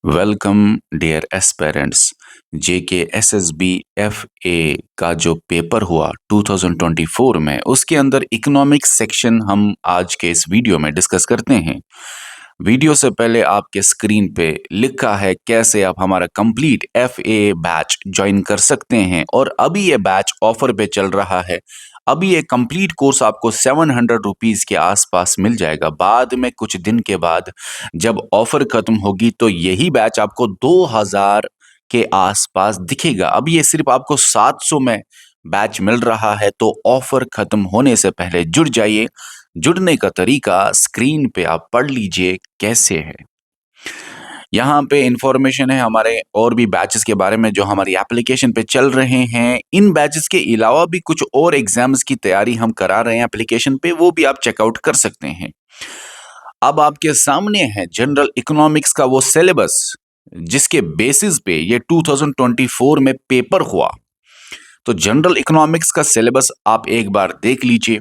Welcome dear aspirants. JK SSB FA का जो paper हुआ 2024 में, उसके अंदर इकोनॉमिक्स सेक्शन हम आज के इस वीडियो में डिस्कस करते हैं। वीडियो से पहले आपके स्क्रीन पे लिखा है कैसे आप हमारा कंप्लीट एफए बैच ज्वाइन कर सकते हैं, और अभी ये बैच ऑफर पे चल रहा है। अभी ये कंप्लीट कोर्स आपको 700 रुपीज के आसपास मिल जाएगा। बाद में कुछ दिन के बाद जब ऑफर खत्म होगी तो यही बैच आपको 2000 के आसपास दिखेगा। अब ये सिर्फ आपको 700 में बैच मिल रहा है, तो ऑफर खत्म होने से पहले जुड़ जाइए। जुड़ने का तरीका स्क्रीन पे आप पढ़ लीजिए कैसे है। यहाँ पे इंफॉर्मेशन है हमारे और भी बैचेस के बारे में जो हमारी एप्लीकेशन पे चल रहे हैं। इन बैचेस के अलावा भी कुछ और एग्जाम्स की तैयारी हम करा रहे हैं एप्लीकेशन पे, वो भी आप चेकआउट कर सकते हैं। अब आपके सामने है जनरल इकोनॉमिक्स का वो सिलेबस जिसके बेसिस पे ये 2024 में पेपर हुआ। तो जनरल इकोनॉमिक्स का सिलेबस आप एक बार देख लीजिए।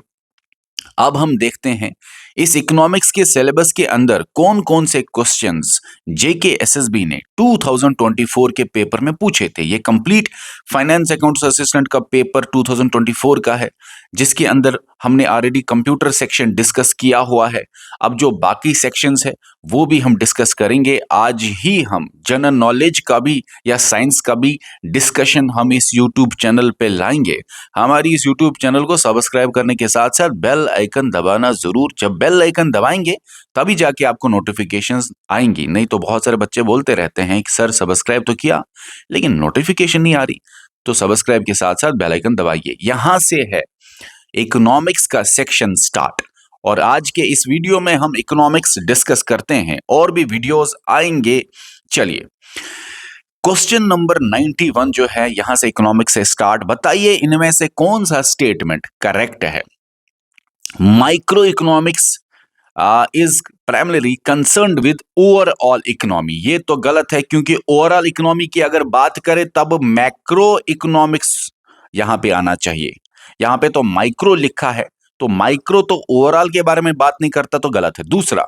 अब हम देखते हैं इस इकोनॉमिक्स के सिलेबस के अंदर कौन कौन से क्वेश्चंस जेके एसएसबी ने 2024 के पेपर में पूछे थे। ये कंप्लीट फाइनेंस अकाउंट्स असिस्टेंट का पेपर 2024 का है, जिसके अंदर हमने ऑलरेडी कंप्यूटर सेक्शन डिस्कस किया हुआ है। अब जो बाकी सेक्शंस है वो भी हम डिस्कस करेंगे। आज ही हम जनरल नॉलेज का भी या साइंस का भी डिस्कशन हम इस यूट्यूब चैनल पे लाएंगे। हमारी इस यूट्यूब चैनल को सब्सक्राइब करने के साथ साथ बेल आइकन दबाना जरूर। जब बेल आइकन दबाएंगे तभी जाके आपको नोटिफिकेशंस आएंगी। नहीं तो बहुत सारे बच्चे बोलते रहते हैं कि सर सब्सक्राइब तो किया लेकिन नोटिफिकेशन नहीं आ रही। तो सब्सक्राइब के साथ साथ बेल आइकन दबाइए। यहां से है इकोनॉमिक्स का सेक्शन स्टार्ट, और आज के इस वीडियो में हम इकोनॉमिक्स डिस्कस करते हैं। और भी वीडियोस आएंगे। चलिए, क्वेश्चन नंबर 91 जो है यहां से इकोनॉमिक्स से स्टार्ट। बताइए इनमें से कौन सा स्टेटमेंट करेक्ट है। Micro economics is primary concerned with overall economy. ये तो गलत है, क्योंकि ओवरऑल इकोनॉमी की अगर बात करें तब मैक्रो इकोनॉमिक्स यहां पे आना चाहिए। यहां पे तो माइक्रो लिखा है, तो माइक्रो तो ओवरऑल के बारे में बात नहीं करता, तो गलत है। दूसरा,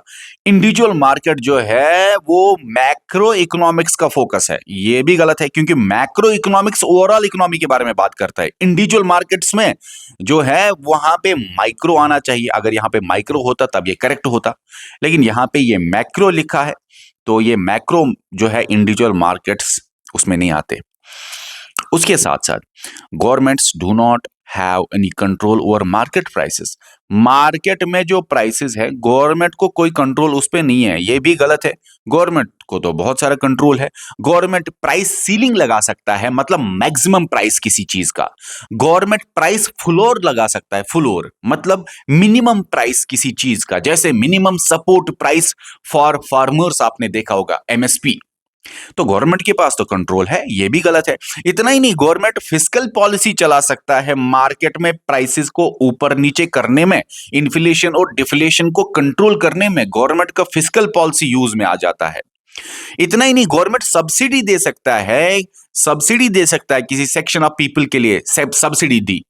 इंडिविजुअल मार्केट जो है वो मैक्रो इकोनॉमिक्स का फोकस है। ये भी गलत है, क्योंकि मैक्रो इकोनॉमिक्स ओवरऑल इकोनॉमी के बारे में बात करता है। इंडिविजुअल मार्केट्स में जो है वहां पे माइक्रो आना चाहिए। अगर यहां पे माइक्रो होता तब ये करेक्ट होता, लेकिन यहां पे ये मैक्रो लिखा है, तो ये मैक्रो जो है इंडिविजुअल मार्केट्स उसमें नहीं आते। उसके साथ साथ governments do not have any control over market prices. Market में जो प्राइसेस है गवर्नमेंट को कोई कंट्रोल उस पे नहीं है, ये भी गलत है। गवर्नमेंट को तो बहुत सारा कंट्रोल है। गवर्नमेंट प्राइस सीलिंग लगा सकता है, मतलब मैक्सिमम प्राइस किसी चीज का। गवर्नमेंट प्राइस फ्लोर लगा सकता है, फ्लोर मतलब मिनिमम प्राइस किसी चीज का, जैसे minimum support price for farmers आपने देखा होगा, एमएसपी। तो गवर्नमेंट के पास तो कंट्रोल है, ये भी गलत है। इतना ही नहीं, गवर्नमेंट फिस्कल पॉलिसी चला सकता है मार्केट में प्राइसेस को ऊपर नीचे करने में, इन्फ्लेशन और डिफ्लेशन को कंट्रोल करने में गवर्नमेंट का फिस्कल पॉलिसी यूज में आ जाता है। इतना ही नहीं, गवर्नमेंट सब्सिडी दे सकता है, सब्सिडी दे सकता है किसी सेक्शन ऑफ पीपल के लिए। सब्सिडी दी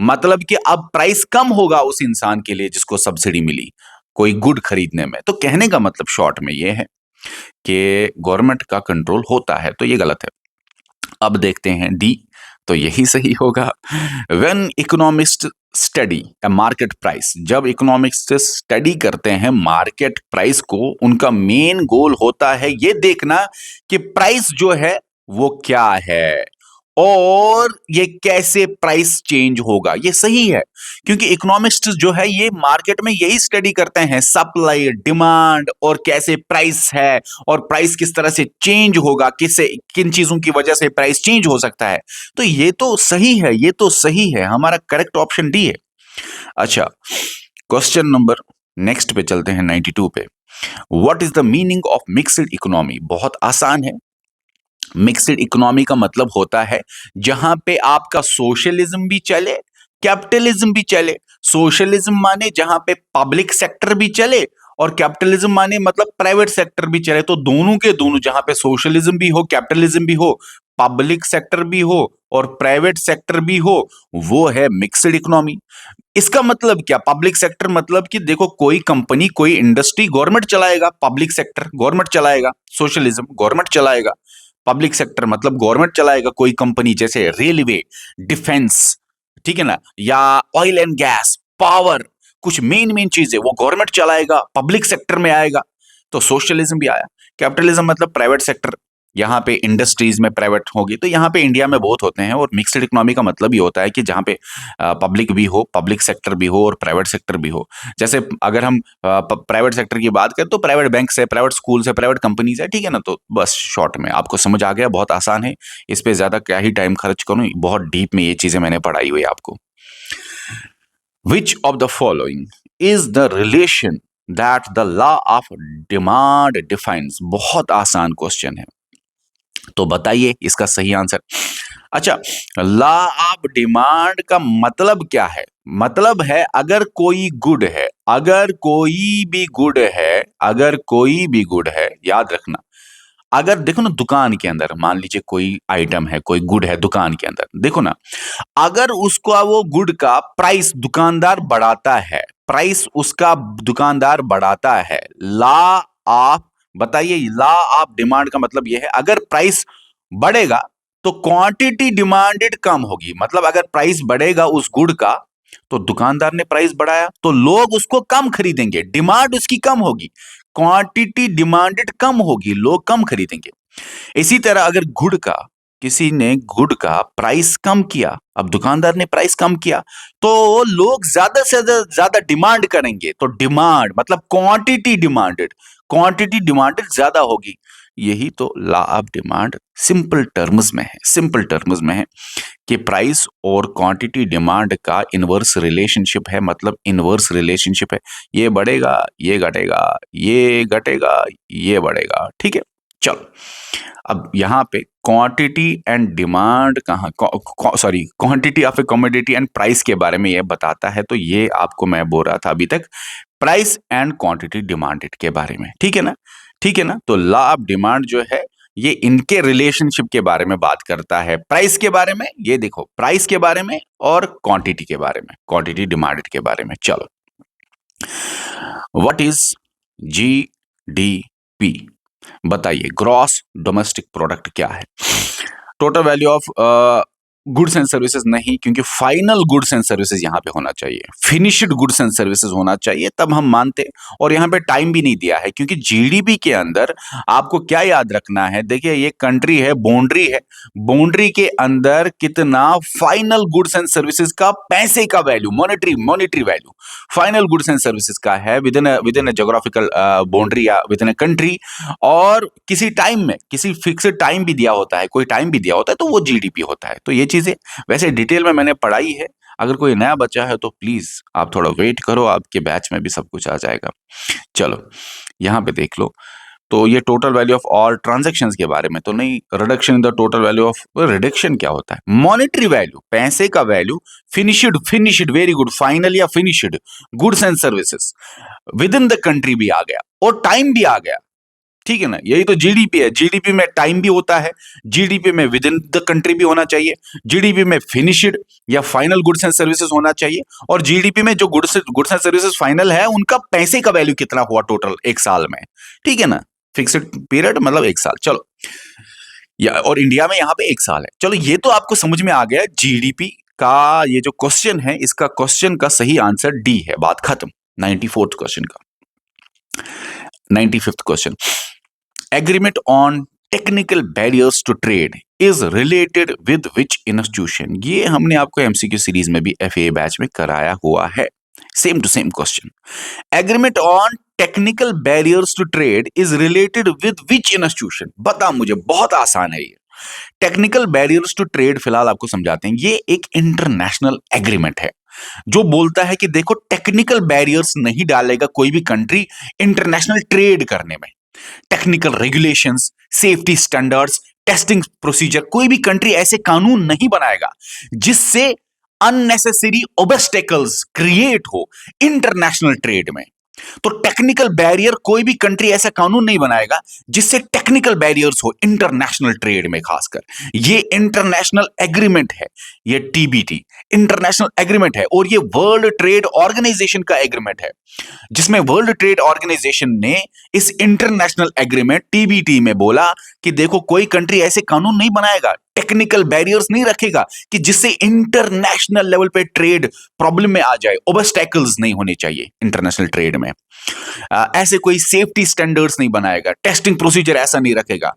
मतलब कि अब प्राइस कम होगा उस इंसान के लिए जिसको सब्सिडी मिली कोई गुड खरीदने में। तो कहने का मतलब शॉर्ट में ये है कि गवर्नमेंट का कंट्रोल होता है, तो ये गलत है। अब देखते हैं डी, तो यही सही होगा। When economist study a market price, जब इकोनॉमिक्स स्टडी करते हैं मार्केट प्राइस को, उनका मेन गोल होता है ये देखना कि प्राइस जो है वो क्या है और ये कैसे प्राइस चेंज होगा। ये सही है, क्योंकि इकोनॉमिस्ट जो है ये मार्केट में यही स्टडी करते हैं, सप्लाई डिमांड और कैसे प्राइस है और प्राइस किस तरह से चेंज होगा, किससे किन चीजों की वजह से प्राइस चेंज हो सकता है। तो ये तो सही है, ये तो सही है, हमारा करेक्ट ऑप्शन डी है। अच्छा, क्वेश्चन नंबर नेक्स्ट पे चलते हैं 92 पे। What is the meaning of mixed economy. बहुत आसान है। मिक्स्ड इकोनॉमी का मतलब होता है जहां पे आपका सोशलिज्म भी चले, कैपिटलिज्म भी चले। सोशलिज्म माने जहां पे पब्लिक सेक्टर भी चले, और कैपिटलिज्म माने मतलब प्राइवेट सेक्टर भी चले। तो दोनों के दोनों, जहां पे सोशलिज्म भी हो, कैपिटलिज्म भी हो, पब्लिक सेक्टर भी हो और प्राइवेट सेक्टर भी हो, वो है मिक्स्ड इकोनॉमी। इसका मतलब क्या? पब्लिक सेक्टर मतलब कि देखो, कोई कंपनी, कोई इंडस्ट्री गवर्नमेंट चलाएगा, पब्लिक सेक्टर गवर्नमेंट चलाएगा, सोशलिज्म गवर्नमेंट चलाएगा। पब्लिक सेक्टर मतलब गवर्नमेंट चलाएगा, कोई कंपनी जैसे रेलवे, डिफेंस, ठीक है ना, या ऑयल एंड गैस, पावर, कुछ मेन मेन चीजें वो गवर्नमेंट चलाएगा, पब्लिक सेक्टर में आएगा, तो सोशलिज्म भी आया। कैपिटलिज्म मतलब प्राइवेट सेक्टर, यहाँ पे इंडस्ट्रीज में प्राइवेट होगी, तो यहाँ पे इंडिया में बहुत होते हैं। और मिक्सड इकोनॉमी का मतलब ये होता है कि जहाँ पे पब्लिक भी हो, पब्लिक सेक्टर भी हो और प्राइवेट सेक्टर भी हो। जैसे अगर हम प्राइवेट सेक्टर की बात करें तो प्राइवेट बैंक है, प्राइवेट स्कूल है, प्राइवेट कंपनीज है, ठीक है ना। तो बस शॉर्ट में आपको समझ आ गया, बहुत आसान है, इस पे ज्यादा क्या ही टाइम खर्च करूं, बहुत डीप में ये चीजें मैंने पढ़ाई हुई आपको। Which of the following is the relation that the law of demand defines? बहुत आसान क्वेश्चन है, तो बताइए इसका सही आंसर। अच्छा, लॉ ऑफ डिमांड का मतलब क्या है? मतलब है अगर कोई गुड है, अगर कोई भी गुड है, अगर कोई भी गुड है, याद रखना, अगर देखो ना दुकान के अंदर, मान लीजिए कोई आइटम है, कोई गुड है दुकान के अंदर, देखो ना, अगर उसका वो गुड का प्राइस दुकानदार बढ़ाता है, प्राइस उसका दुकानदार बढ़ाता है, लॉ ऑफ, बताइए, लॉ ऑफ डिमांड का मतलब यह है अगर प्राइस बढ़ेगा तो क्वांटिटी डिमांडेड कम होगी। मतलब अगर प्राइस बढ़ेगा उस गुड का, तो दुकानदार ने प्राइस बढ़ाया तो लोग उसको कम खरीदेंगे, डिमांड उसकी कम होगी, क्वांटिटी डिमांडेड कम होगी, लोग कम खरीदेंगे। इसी तरह अगर गुड का, किसी ने गुड का प्राइस कम किया, अब दुकानदार ने प्राइस कम किया, तो लोग ज्यादा से ज्यादा डिमांड करेंगे, तो डिमांड मतलब क्वांटिटी डिमांडेड, क्वांटिटी डिमांडेड ज्यादा होगी। यही तो law of demand simple terms में है, सिंपल टर्म्स में है कि प्राइस और क्वांटिटी डिमांड का इनवर्स रिलेशनशिप है, मतलब इनवर्स रिलेशनशिप है, ये बढ़ेगा, ये घटेगा, ये घटेगा, ये बढ़ेगा, ठीक है। चलो, अब यहां पे क्वांटिटी एंड डिमांड कहाँ, sorry, quantity of A commodity and price के बारे में ये बताता है, तो ये आपको मैं बोल रहा था अभी तक प्राइस एंड क्वांटिटी डिमांडेड के बारे में, ठीक है ना, ठीक है ना। तो लॉ ऑफ डिमांड जो है ये इनके रिलेशनशिप के बारे में बात करता है, प्राइस के बारे में, ये देखो प्राइस के बारे में और क्वांटिटी के बारे में, क्वांटिटी डिमांडेड के बारे में। चलो, व्हाट इज जीडीपी? बताइए, ग्रॉस डोमेस्टिक प्रोडक्ट क्या है? Total value of goods and services नहीं, क्योंकि फाइनल गुड्स एंड सर्विसेज यहां पे होना चाहिए, फिनिश्ड गुड्स एंड सर्विसेज होना चाहिए, तब हम मानते। और यहां पे टाइम भी नहीं दिया है, क्योंकि जीडीपी के अंदर आपको क्या याद रखना है, देखिए ये कंट्री है, बाउंड्री है, बाउंड्री के अंदर कितना फाइनल गुड्स एंड सर्विसेज का पैसे का value, monetary value final goods and services का है विद इन जोग्राफिकल बाउंड्री या विद इन कंट्री, और किसी टाइम में, किसी फिक्स्ड टाइम भी दिया होता है, कोई टाइम भी दिया होता है, तो वो जीडीपी होता है। तो ये चीजें वैसे डिटेल में मैंने पढ़ाई है, अगर कोई नया बच्चा है तो प्लीज आप थोड़ा वेट करो, आपके बैच में भी सब कुछ आ जाएगा। चलो, यहां पे देख लो, तो ये total value of all transactions के बारे में तो नहीं, reduction in the total value of, reduction क्या होता है? मॉनेटरी वैल्यू, पैसे का value, finished, very good, final या finished goods and services within the country भी आ गया और टाइम भी आ गया, ठीक है ना। यही तो जीडीपी है, जीडीपी में टाइम भी होता है, जीडीपी में विद इन द कंट्री भी होना चाहिए, जीडीपी में फिनिश्ड या फाइनल गुड्स एंड सर्विसेज होना चाहिए, और जीडीपी में जो गुड्स एंड सर्विसेज फाइनल है उनका पैसे का वैल्यू कितना हुआ टोटल एक साल में, ठीक है ना, फिक्स्ड पीरियड मतलब एक साल। चलो, या और इंडिया में यहाँ पे एक साल है। चलो, ये तो आपको समझ में आ गया जीडीपी का ये जो क्वेश्चन है, इसका क्वेश्चन का सही आंसर डी है, बात खत्म। 94th क्वेश्चन का 95th question, agreement on technical barriers to trade is related with which institution? ये हमने आपको एमसीक्यू सीरीज में भी एफए बैच में कराया हुआ है, same to same question. Agreement on technical barriers to trade is related with which institution? बता मुझे, बहुत आसान है ये। टेक्निकल बैरियर्स टू ट्रेड फिलहाल आपको समझाते हैं, ये एक इंटरनेशनल एग्रीमेंट है जो बोलता है कि देखो, टेक्निकल बैरियर्स नहीं डालेगा कोई भी कंट्री इंटरनेशनल ट्रेड करने में। Technical regulations, safety standards, testing procedure, कोई भी कंट्री ऐसे कानून नहीं बनाएगा जिससे अननेसेसरी ऑब्स्टेकल्स क्रिएट हो इंटरनेशनल ट्रेड में। तो टेक्निकल बैरियर, कोई भी कंट्री ऐसा कानून नहीं बनाएगा जिससे टेक्निकल बैरियर्स हो इंटरनेशनल ट्रेड में। खासकर ये इंटरनेशनल एग्रीमेंट है, ये टीबीटी इंटरनेशनल एग्रीमेंट है, और ये वर्ल्ड ट्रेड ऑर्गेनाइजेशन का एग्रीमेंट है, जिसमें वर्ल्ड ट्रेड ऑर्गेनाइजेशन ने इस इंटरनेशनल एग्रीमेंट टीबीटी में बोला कि देखो, कोई कंट्री ऐसे कानून नहीं बनाएगा, टेक्निकल बैरियर्स नहीं रखेगा कि जिससे इंटरनेशनल लेवल पे ट्रेड प्रॉब्लम में आ जाए। ओबस्टैकल्स नहीं होने चाहिए इंटरनेशनल ट्रेड में। ऐसे कोई सेफ्टी स्टैंडर्ड्स नहीं बनाएगा, टेस्टिंग प्रोसीजर ऐसा नहीं रखेगा।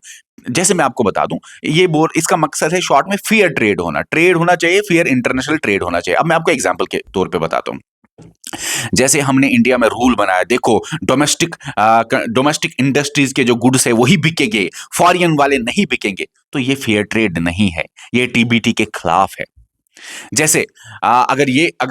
जैसे मैं आपको बता दूं, ये बोल इसका मकसद है शॉर्ट में फेयर ट्रेड होना चाहिए, फेयर इंटरनेशनल ट्रेड होना चाहिए। अब मैं आपको एग्जांपल के तौर पे बताता हूं। जैसे हमने इंडिया में रूल बनाया, देखो डोमेस्टिक इंडस्ट्रीज के जो गुड्स है वही बिकेंगे, फॉरेन वाले नहीं बिकेंगे, तो ये फेयर ट्रेड नहीं है, ये टीबीटी के खिलाफ है। जैसे अगर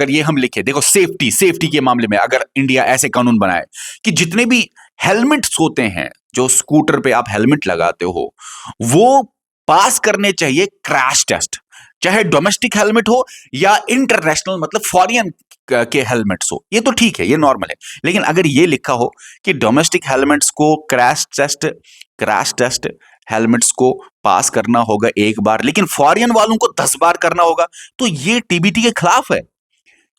ये हम लिखे, देखो सेफ्टी के मामले में अगर इंडिया ऐसे कानून बनाए कि जितने भी हेलमेट्स होते हैं, जो स्कूटर पे आप हेलमेट लगाते हो, वो पास करने चाहिए क्रैश टेस्ट, चाहे डोमेस्टिक हेलमेट हो या इंटरनेशनल, मतलब फॉरेन के हेलमेट्स हो, ये तो ठीक है, ये नॉर्मल है। लेकिन अगर ये लिखा हो कि डोमेस्टिक हेलमेट्स को क्रैश टेस्ट हेलमेट्स को पास करना होगा एक बार, लेकिन फॉरेन वालों को 10 बार करना होगा, तो ये टीबीटी के खिलाफ है।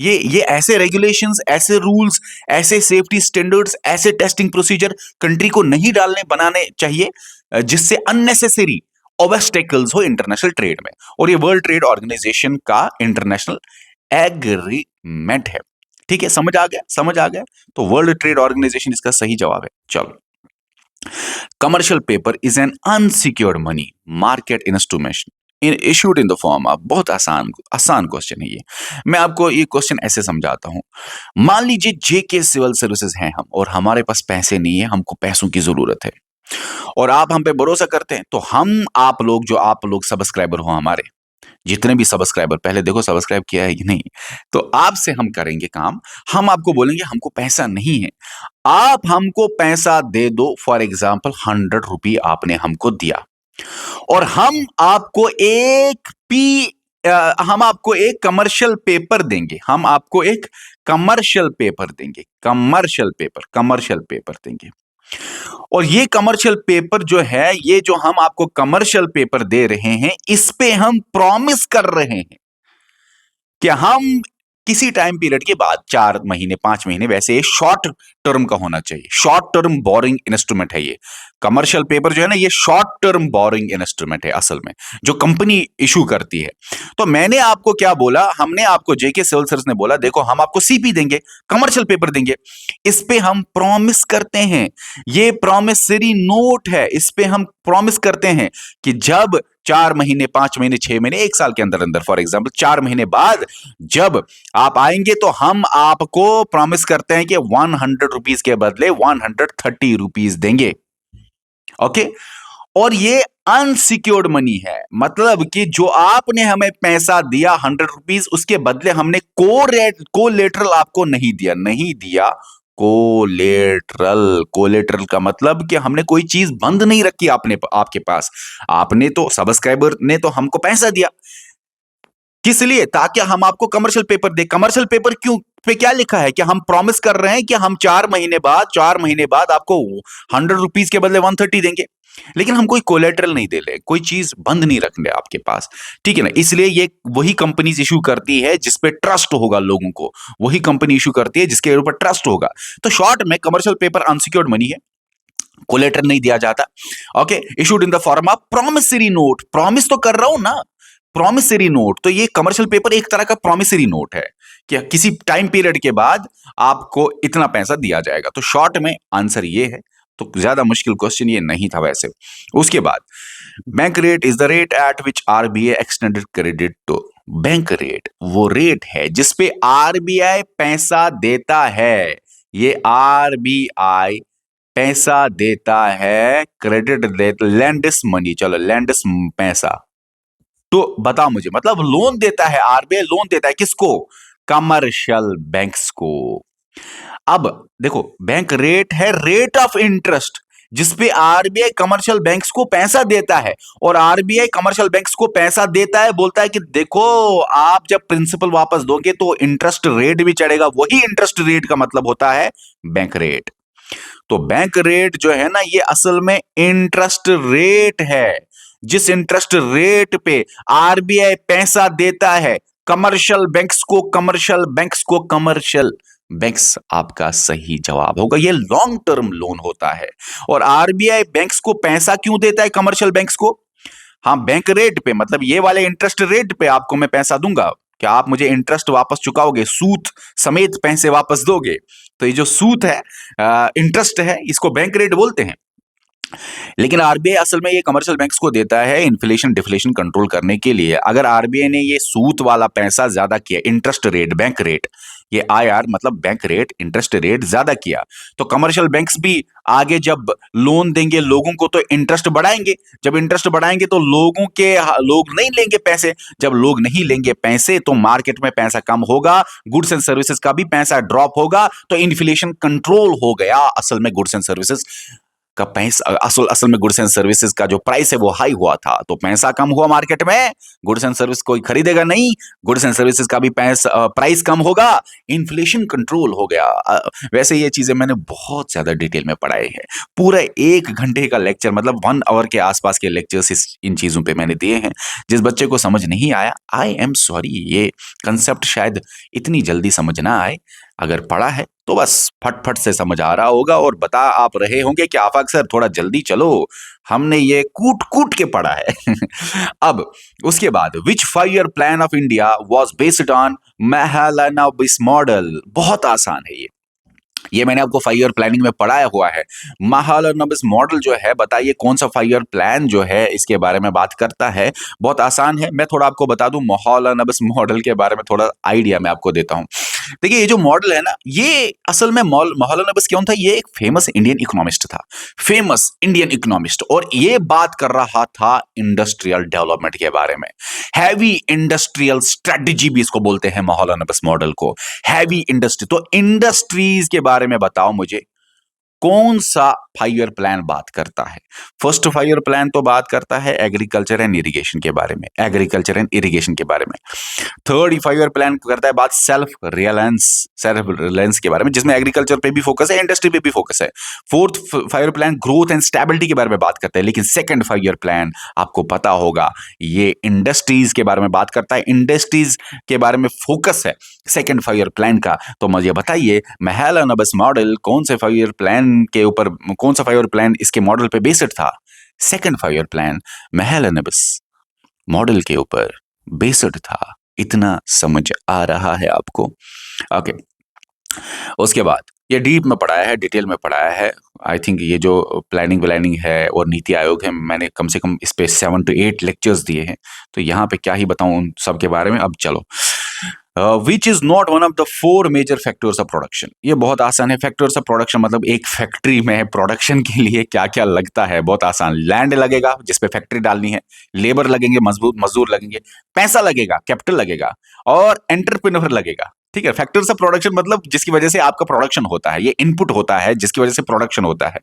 ये ऐसे रेगुलेशंस, ऐसे रूल्स, ऐसे सेफ्टी स्टैंडर्ड्स, ऐसे टेस्टिंग प्रोसीजर कंट्री को नहीं बनाने चाहिए जिससे अननेसेसरी ऑब्स्टेकल्स हो इंटरनेशनल ट्रेड में। और ये वर्ल्ड ट्रेड ऑर्गेनाइजेशन का इंटरनेशनल एग्रीमेंट है। ठीक है, समझ आ गया। तो वर्ल्ड ट्रेड ऑर्गेनाइजेशन इसका सही जवाब है। चलो, commercial paper is an unsecured money market instrument issued in the form of, बहुत आसान क्वेश्चन है ये। मैं आपको ये क्वेश्चन ऐसे समझाता हूं। मान लीजिए जेके सिविल सर्विसेज हैं हम, और हमारे पास पैसे नहीं है, हमको पैसों की जरूरत है, और आप हम पे भरोसा करते हैं, तो हम आप लोग सब्सक्राइबर हो हमारे, जितने भी सब्सक्राइबर, पहले देखो सब्सक्राइब किया है कि नहीं, तो आपसे हम करेंगे काम। हम आपको बोलेंगे हमको पैसा नहीं है, आप हमको पैसा दे दो। फॉर एग्जाम्पल 100 रुपये आपने हमको दिया, और हम आपको एक कमर्शियल पेपर देंगे, कमर्शियल पेपर देंगे। और ये कमर्शियल पेपर जो है, ये जो हम आपको कमर्शियल पेपर दे रहे हैं, इस पे हम प्रॉमिस कर रहे हैं कि हम किसी टाइम पीरियड के बाद, 4 महीने 5 महीने, वैसे ये शॉर्ट टर्म का होना चाहिए, शॉर्ट टर्म बोरिंग इंस्ट्रूमेंट है ये कमर्शियल पेपर जो है ना, ये शॉर्ट टर्म बोरिंग इंस्ट्रूमेंट है असल में, जो कंपनी इशू करती है। तो मैंने आपको क्या बोला, हमने आपको, जेके सिविल सर्विस ने बोला, देखो हम आपको सीपी देंगे, कमर्शियल पेपर देंगे, इस पे हम प्रॉमिस करते हैं, ये प्रॉमिसरी नोट है, इस पे हम प्रॉमिस करते हैं कि जब 4 महीने 5 महीने 6 महीने 1 साल के अंदर अंदर, फॉर एग्जाम्पल 4 महीने बाद जब आप आएंगे, तो हम आपको प्रॉमिस करते हैं कि 100 रुपीज के बदले 130 रुपीज देंगे। ओके, और ये अनसिक्योर्ड मनी है, मतलब कि जो आपने हमें पैसा दिया 100 रुपीज, उसके बदले हमने कोलेटरल आपको नहीं दिया। कोलेटरल का मतलब कि हमने कोई चीज बंद नहीं रखी आपके पास, आपने तो, सब्सक्राइबर ने तो हमको पैसा दिया, किस लिए, ताकि हम आपको कमर्शियल पेपर दे। कमर्शियल पेपर क्यों पे क्या लिखा है कि हम प्रॉमिस कर रहे हैं कि हम 4 महीने बाद आपको 100 रुपीज के बदले 130 देंगे, लेकिन हम कोई कोलेटरल नहीं दे रहे, कोई चीज बंद नहीं रख रहे आपके पास। ठीक है ना, इसलिए ये वही कंपनीज इशू करती है जिसपे ट्रस्ट होगा लोगों को, वही कंपनी इशू करती है जिसके ऊपर ट्रस्ट होगा। तो शॉर्ट में कमर्शियल पेपर अनसिक्योर्ड मनी है, कोलेटर नहीं दिया जाता। Okay, issued in the form of promissory note, promise तो कर रहा हूं ना, प्रॉमिसरी नोट, तो ये कमर्शियल पेपर एक तरह का प्रॉमिसरी नोट है कि किसी टाइम पीरियड के बाद आपको इतना पैसा दिया जाएगा। तो शॉर्ट में आंसर ये है, तो ज्यादा मुश्किल क्वेश्चन ये नहीं था वैसे। उसके बाद, bank rate is the rate at which RBI extended credit to, bank rate वो रेट है जिसपे आरबीआई पैसा देता है, ये आरबीआई पैसा देता है, क्रेडिट देता, लैंडिस मनी, चलो लैंडिस पैसा, तो बताओ मुझे, मतलब लोन देता है, आरबीआई लोन देता है किसको, कमर्शियल बैंक्स को। अब देखो, बैंक रेट है रेट ऑफ इंटरेस्ट, जिसपे आरबीआई कमर्शियल बैंक्स को पैसा देता है, और आरबीआई कमर्शियल बैंक्स को पैसा देता है, बोलता है कि देखो आप जब प्रिंसिपल वापस दोगे तो इंटरेस्ट रेट भी चढ़ेगा। वही इंटरेस्ट रेट का मतलब होता है बैंक रेट। तो बैंक रेट जो है ना, ये असल में इंटरेस्ट रेट है, जिस इंटरेस्ट रेट पे आरबीआई पैसा देता है कमर्शियल बैंक्स को। कमर्शियल बैंक्स आपका सही जवाब होगा। ये लॉन्ग टर्म लोन होता है। और आरबीआई बैंक्स को पैसा क्यों देता है कमर्शियल बैंक्स को? हाँ, बैंक रेट पे, मतलब ये वाले इंटरेस्ट रेट पे आपको मैं पैसा दूंगा। क्या आप मुझे इंटरेस्ट वापस चुकाओगे, सूद समेत पैसे वापस दोगे? तो ये जो सूद है, इंटरेस्ट है, इसको बैंक रेट बोलते हैं। लेकिन आरबीआई असल में ये कमर्शियल बैंक्स को देता है इन्फ्लेशन डिफ्लेशन कंट्रोल करने के लिए। अगर आरबीआई ने ये सूद वाला पैसा ज्यादा किया, इंटरेस्ट रेट, बैंक रेट, ये आईआर मतलब बैंक रेट, इंटरेस्ट रेट ज्यादा किया, तो कमर्शियल बैंक्स भी आगे जब लोन देंगे लोगों को तो इंटरेस्ट बढ़ाएंगे। जब इंटरेस्ट बढ़ाएंगे तो लोग नहीं लेंगे पैसे। जब लोग नहीं लेंगे पैसे तो मार्केट में पैसा कम होगा, गुड्स एंड सर्विसेज का भी पैसा ड्रॉप होगा, तो इन्फ्लेशन कंट्रोल हो गया। असल में गुड्स एंड सर्विसेज का पैसा, असल में गुड्स एंड सर्विसेज का जो प्राइस है वो हाई हुआ था, तो पैसा कम हुआ मार्केट में, गुड्स एंड सर्विस कोई खरीदेगा नहीं, गुड्स एंड सर्विसेज का भी प्राइस कम होगा, इन्फ्लेशन कंट्रोल हो गया। वैसे ये चीजें मैंने बहुत ज्यादा डिटेल में पढ़ाई है। पूरा 1 घंटे का लेक्चर, मतलब 1 आवर के आसपास के लेक्चर्स इन चीजों पे मैंने दिए हैं। जिस बच्चे को समझ नहीं आया, आई एम सॉरी, ये कंसेप्ट शायद इतनी जल्दी समझ ना आए। अगर पढ़ा है तो बस फट-फट से समझ आ रहा होगा और बता आप रहे होंगे कि आफाक सर थोड़ा जल्दी चलो, हमने ये कूट-कूट के पढ़ा है। अब उसके बाद which 5 year plan of India was based on Mahalanobis model. बहुत आसान है ये मैंने आपको 5 ईयर प्लानिंग में पढ़ाया हुआ है। महालनोबिस मॉडल जो है, बताइए कौन सा 5 ईयर प्लान जो है इसके बारे में बात करता है। बहुत आसान है, मैं थोड़ा आपको बता दूं महालनोबिस मॉडल के बारे में, थोड़ा आइडिया मैं आपको देता हूं। देखिए ये जो मॉडल है ना, ये असल में महालनोबिस कौन था? ये एक फेमस इंडियन इकोनॉमिस्ट था, फेमस इंडियन इकोनॉमिस्ट, और ये बात कर रहा था इंडस्ट्रियल डेवलपमेंट के बारे में। हैवी इंडस्ट्रियल स्ट्रेटजी भी इसको बोलते हैं, महालनोबिस मॉडल को हैवी इंडस्ट्री। तो इंडस्ट्रीज के बारे में बताओ मुझे, कौन सा 5 ईयर प्लान बात करता है? फर्स्ट 5 ईयर प्लान तो बात करता है एग्रीकल्चर एंड इरिगेशन के बारे में, एग्रीकल्चर एंड इरिगेशन के बारे में। थर्ड 5 ईयर प्लान करता है बात सेल्फ रिलायंस के बारे में, जिसमें एग्रीकल्चर पे भी फोकस है, इंडस्ट्री पे भी फोकस है। Fourth 5 year plan growth and stability के बारे में बात करता है। लेकिन सेकंड 5 ईयर प्लान आपको पता होगा, ये इंडस्ट्रीज के बारे में बात करता है, इंडस्ट्रीज के बारे में फोकस है सेकंड 5 ईयर प्लान का। तो मुझे बताइए महालनोबिस मॉडल कौन से 5 ईयर प्लान के ऊपर, कौन सा 5 ईयर प्लान इसके मॉडल पे बेस्ड था? Second 5 year plan Mahalanobis model के ऊपर बेस्ड था। इतना समझ आ रहा है आपको? ओके, उसके बाद ये डीप में पढ़ाया है, डिटेल में पढ़ाया है। आई थिंक ये जो प्लानिंग है और नीति आयोग है, मैंने कम से कम इस पे 7 to 8 लेक्चर्स दिए हैं, तो यहाँ पे क्या ही बताऊं उन सब के बारे में। अब चलो, which is not one of the 4 major factors of production. ये बहुत आसान है। फैक्टर्स ऑफ प्रोडक्शन मतलब एक फैक्ट्री में प्रोडक्शन के लिए क्या क्या लगता है, बहुत आसान। लैंड लगेगा जिसपे फैक्ट्री डालनी है, लेबर लगेंगे, मजबूत मजदूर लगेंगे, पैसा लगेगा, कैपिटल लगेगा, और एंटरप्रेन्योर लगेगा। ठीक है, फैक्टर्स ऑफ प्रोडक्शन मतलब जिसकी वजह से आपका प्रोडक्शन होता है, ये इनपुट होता है जिसकी वजह से प्रोडक्शन होता है।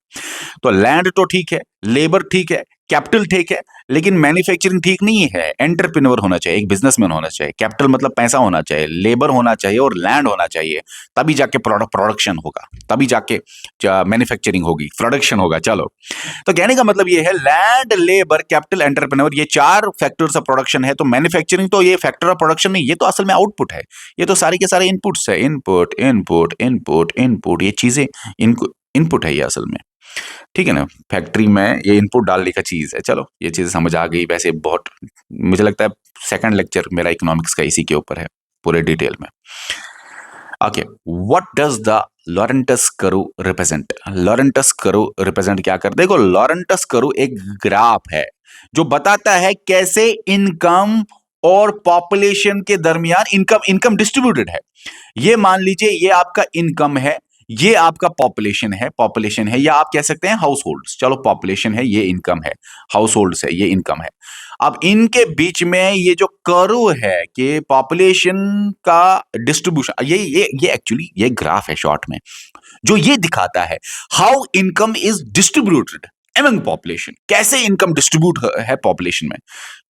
तो लैंड तो ठीक है, लेबर ठीक है, कैपिटल ठीक है, लेकिन मैन्युफैक्चरिंग ठीक नहीं है। एंटरप्रेन्योर होना चाहिए, एक बिजनेसमैन होना चाहिए, कैपिटल मतलब पैसा होना चाहिए, लेबर होना चाहिए और लैंड होना चाहिए, तभी जाके प्रोडक्शन होगा, तभी जाके मैन्युफैक्चरिंग होगी, प्रोडक्शन होगा। चलो, तो कहने का मतलब ये है लैंड, लेबर, कैपिटल, एंटरप्रेन्योर, ये 4 फैक्टर्स ऑफ प्रोडक्शन है। तो मैन्युफैक्चरिंग तो ये फैक्टर ऑफ प्रोडक्शन नहीं, ये तो असल में आउटपुट है। ये तो सारे के सारे इनपुट्स है, इनपुट इनपुट इनपुट इनपुट, ये चीजें इनपुट है ये असल में। ठीक है ना, फैक्ट्री में ये इनपुट डालने का चीज है। चलो, ये चीज समझ आ गई। वैसे बहुत, मुझे लगता है सेकंड लेक्चर मेरा इकोनॉमिक्स का इसी के ऊपर है पूरे डिटेल में। Okay, what does the Lorenz curve represent? Lorenz curve represent क्या कर, देखो लॉरेंटस कर्व एक ग्राफ है जो बताता है कैसे इनकम और पॉपुलेशन के दरमियान इनकम डिस्ट्रीब्यूटेड है। ये मान लीजिए ये आपका इनकम है, ये आपका पॉपुलेशन है, या आप कह सकते हैं हाउस होल्ड्स। चलो, पॉपुलेशन है, ये इनकम है, हाउस होल्ड्स है, ये इनकम है। अब इनके बीच में ये जो कर्व है कि पॉपुलेशन का डिस्ट्रीब्यूशन, ये एक्चुअली ये ग्राफ है शॉर्ट में, जो ये दिखाता है how income is distributed among population, कैसे इनकम डिस्ट्रीब्यूट है पॉपुलेशन में।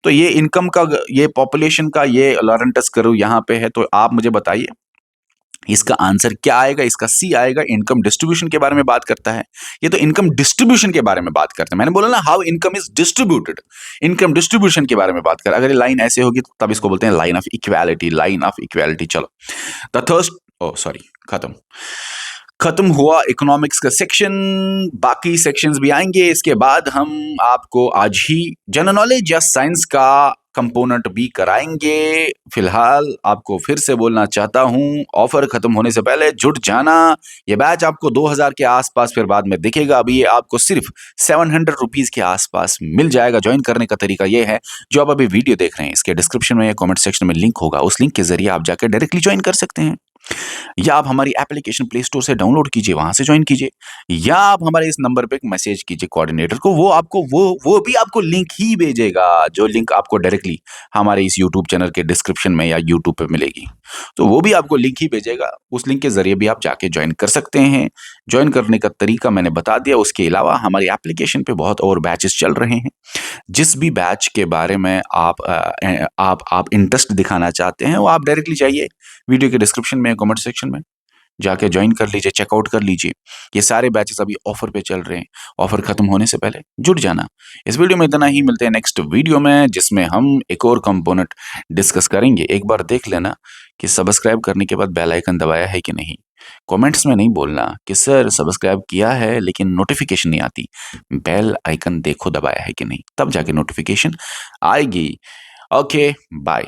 तो ये इनकम का, ये पॉपुलेशन का ये लॉरेंटस कर्व यहां पे है। तो आप मुझे बताइए इसका आंसर क्या आएगा? इसका सी आएगा। इनकम डिस्ट्रीब्यूशन के बारे में बात करता है, ये तो इनकम डिस्ट्रीब्यूशन के बारे में बात करता है। मैंने बोला ना how income is distributed, income distribution के बारे में बात कर। अगर ये लाइन ऐसे होगी तो तब इसको बोलते हैं line of equality, line of equality. चलो, द थर्स्ट, ओ सॉरी, खत्म खत्म हुआ इकोनॉमिक्स का सेक्शन। बाकी सेक्शंस भी आएंगे इसके बाद। हम आपको आज ही जनरल नॉलेज या साइंस का कंपोनेंट भी कराएंगे। फिलहाल आपको फिर से बोलना चाहता हूं, ऑफर खत्म होने से पहले जुट जाना। ये बैच आपको 2000 के आसपास फिर बाद में दिखेगा। अभी ये आपको सिर्फ 700 रुपीज के आसपास मिल जाएगा। ज्वाइन करने का तरीका ये है, जो आप अभी वीडियो देख रहे हैं इसके डिस्क्रिप्शन में या कमेंट सेक्शन में लिंक होगा, उस लिंक के जरिए आप जाकर डायरेक्टली ज्वाइन कर सकते हैं, या आप हमारी एप्लीकेशन प्ले स्टोर से डाउनलोड कीजिए, वहां से ज्वाइन कीजिए, या आप हमारे इस नंबर पे एक मैसेज कीजिए कोऑर्डिनेटर को, वो आपको वो भी आपको लिंक ही भेजेगा, जो लिंक आपको डायरेक्टली हमारे इस यूट्यूब चैनल के डिस्क्रिप्शन में या यूट्यूब पे मिलेगी। तो वो भी आपको लिंक ही भेजेगा, उस लिंक के जरिए भी आप जाके ज्वाइन कर सकते हैं। ज्वाइन करने का तरीका मैंने बता दिया। उसके अलावा हमारी एप्लीकेशन पे बहुत और बैचेस चल रहे हैं। जिस भी बैच के बारे में आप इंटरेस्ट दिखाना चाहते हैं, वो आप डायरेक्टली जाइए वीडियो के डिस्क्रिप्शन में, कमेंट सेक्शन में जाके ज्वाइन कर लीजिए, चेकआउट कर लीजिए। ये सारे बैचेस अभी ऑफर पे चल रहे हैं। ऑफर खत्म होने से पहले जुड़ जाना। इस वीडियो में इतना ही, मिलते हैं नेक्स्ट वीडियो में, जिसमें हम एक और कंपोनेंट डिस्कस करेंगे। एक बार देख लेना कि सब्सक्राइब करने के बाद बेल आइकन दबाया है कि नहीं। कमेंट्स में नहीं बोलना कि सर सब्सक्राइब किया है लेकिन नोटिफिकेशन नहीं आती। बेल आइकन देखो दबाया है कि नहीं, तब जाके नोटिफिकेशन आएगी। Okay, bye.